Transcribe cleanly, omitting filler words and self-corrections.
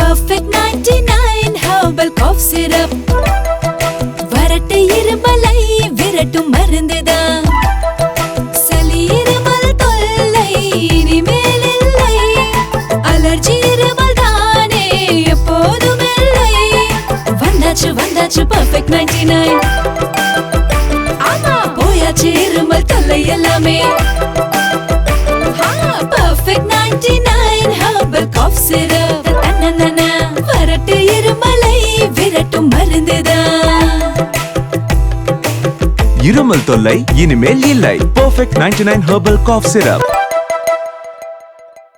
Perfect 99 herbal cough syrup. வரட்டு இருமலை விரட்டும் மருந்துதான். சளி இருமல் தொல்லை இனிமேல் இல்லை. அலர்ஜி இருமல் தானே எப்போதும் இல்லை. வந்தாச்சு வந்தாச்சு Perfect 99. ஆமா போயாச்சு இருமல் தொல்லை எல்லாமே. Perfect 99 herbal cough syrup. வரட்டு இருமலை விரட்டும் மருந்துதான். இருமல் தொல்லை இனிமேல் இல்லை. Perfect 99 herbal cough syrup.